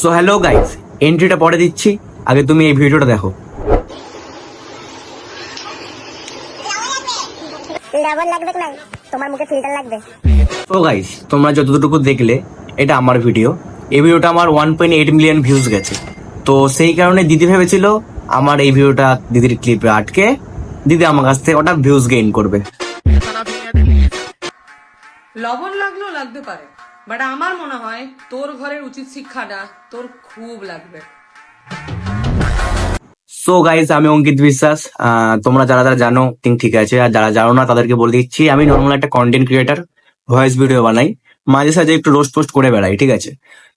So hello guys, এন্ট্রিটা পরে দিচ্ছি, আগে তুমি এই ভিডিওটা দেখো। লবণ লাগবে না, তোমার মুখে ফিল্টার লাগবে। তো গাইস, তোমরা যতটুকু দেখলে এটা আমার ভিডিও। এই ভিডিওটা আমার 1.8 মিলিয়ন ভিউজ গেছে। তো সেই কারণে দিদি ভেবেছিল আমার এই ভিডিওটা দিদির ক্লিপে আটকে দিদি আমার কাছ থেকে ওটা ভিউজ গেইন করবে। লবণ লাগলেও লাগতে পারে, বাট আমার মনে হয় তোর ঘরের উচিত শিক্ষাটা তোর খুব লাগবে। সো গাইস, আমি অঙ্কিত বিশ্বাস। তোমরা যারা যারা জানো ঠিক আছে, আর যারা জানো না তাদেরকে বলে দিচ্ছি, আমি নর্মাল একটা কন্টেন্ট ক্রিয়েটার, ভয়েস ভিডিও বানাই, মাঝে সাঝে একটু রোস্ট পোস্ট করে বেড়াই, ঠিক আছে।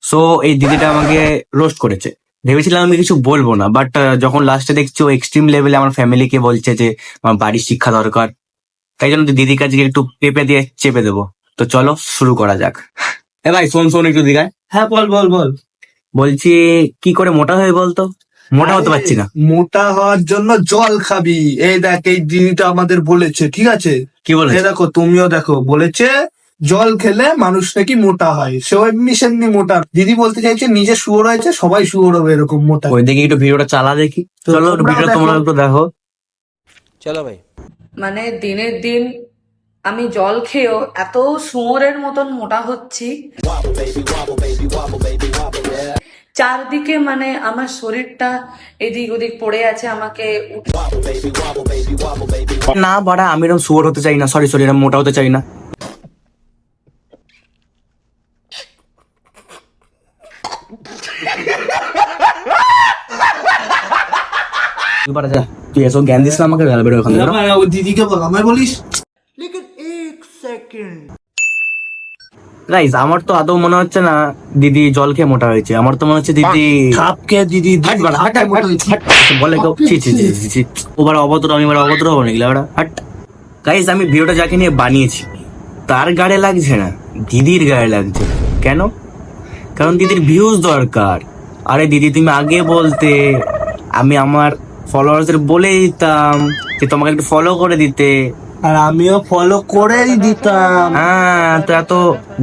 সো এই দিদিটা আমাকে রোস্ট করেছে, ভেবেছিলাম আমি কিছু বলবো না, বাট যখন লাস্টে দেখছি ও এক্সট্রিম লেভেলে আমার ফ্যামিলিকে বলছে যে আমার বাড়ির শিক্ষা দরকার, তাই জন্য দিদির কাছে একটু পেপে দিয়ে চেপে দেবো। তো চলো শুরু করা যাক। এ ভাই শোন একটু দিঘায়। হ্যাঁ বল। বলছি কি করে মোটা হয়ে বলতো, মোটা হতে পারছি না। মোটা হওয়ার জন্য জল খাবি। এই দেখ, এই দিদিটা আমাদের বলেছে, ঠিক আছে? কি বলেছে? এই দেখো, তুমিও দেখো, বলেছে জল খেলে মানুষ নাকি মোটা হয়। সে এমনি মোটা। দিদি বলতে চাইছে নিজে শুয়োর হয়েছে, সবাই শুয়োর হবে এরকম মোটা। ওই দেখি একটু ভিডিওটা চালা দেখি। চলো ভিডিওটা তোমরা একটু দেখো। চলো ভাই। মানে দিনের দিন আমি জল খেয়েও এত শুয়োরের মতন মোটা হচ্ছি, চারদিকে মানে আমার শরীরটা এদিক ওদিক পড়ে আছে, আমাকে না বাড়া, আমি এরকম শুয়োর হতে চাই না, সরি এরকম মোটা হতে চাই না। তুই এসব জ্ঞান দিস না আমাকে, বেরো এখান থেকে। ও দিদিকে বল, আমায় বলিস? গাইস, আমার তো আদৌ মনে হচ্ছে না দিদি জল খেয়ে মোটা হয়েছে, আমার তো মনে হচ্ছে দিদি ঠাপকে দিদি হাট বাড়া, হাট, হাট, হাট, হাট, বলে কেউ ছি। ওবার অভদ্র, আমি এবার অভদ্র হবো নাকি ওরা? হাট। গাইস, আমি ভিডিওটা যাকে নিয়ে বানিয়েছি তার গায়ে লাগছে না, দিদির গায়ে লাগছে। কেন? কারণ দিদির ভিউজ দরকার। আরে দিদি, তুমি আগে বলতে আমি আমার ফলোয়ার্সদের বলে দিতাম যে তোমাকে একটু ফলো করে দিতে। আর আমিও ফলো করেই দিতাম। হ্যাঁ, তো এত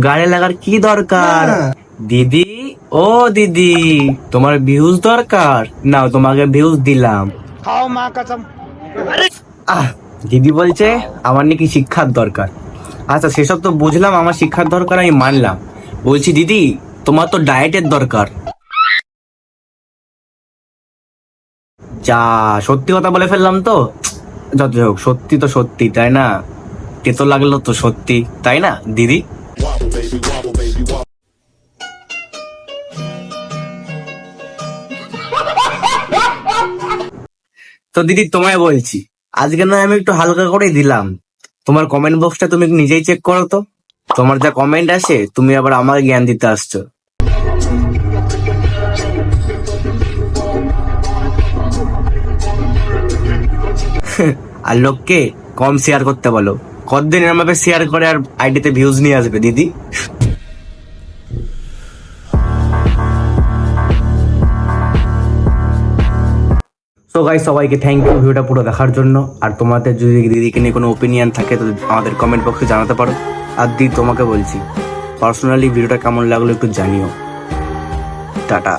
গায়ে লাগার কি দরকার? দিদি, ও দিদি, তোমার ভিউজ দরকার, নাও তোমাকে ভিউজ দিলাম। দিদি বলছে আমার নাকি শিক্ষার দরকার। আচ্ছা, সেসব তো বুঝলাম, আমার শিক্ষার দরকার আমি মানলাম। বলছি দিদি, তোমার তো ডায়েটের দরকার। যা, সত্যি কথা বলে ফেললাম তো। যত হোক, সত্যি তো সত্যি, তাই না? তেতো লাগলো তো সত্যি, তাই না দিদি? তো দিদি, তোমায় বলছি, আজকে নয় আমি একটু হালকা করেই দিলাম। তোমার কমেন্ট বক্সটা তুমি নিজেই চেক করো তো, তোমার যা কমেন্ট আসে, তুমি আবার আমার জ্ঞান দিতে আসছো। আর লোককে কম শেয়ার করতে বলো, কতদিন এরম ভাবে শেয়ার করে আর আইডিতে ভিউজ নিয়ে আসবে দিদি? সো গাইস, সবাইকে থ্যাংক ইউ ভিডিওটা পুরো দেখার জন্য। আর তোমাদের যদি দিদিকে নিয়ে কোনো ওপিনিয়ন থাকে তো আমাদের কমেন্ট বক্সে জানাতে পারো। আর দিদি, তোমাকে বলছি, পার্সোনালি ভিডিওটা কেমন লাগলো একটু জানিও। টাটা।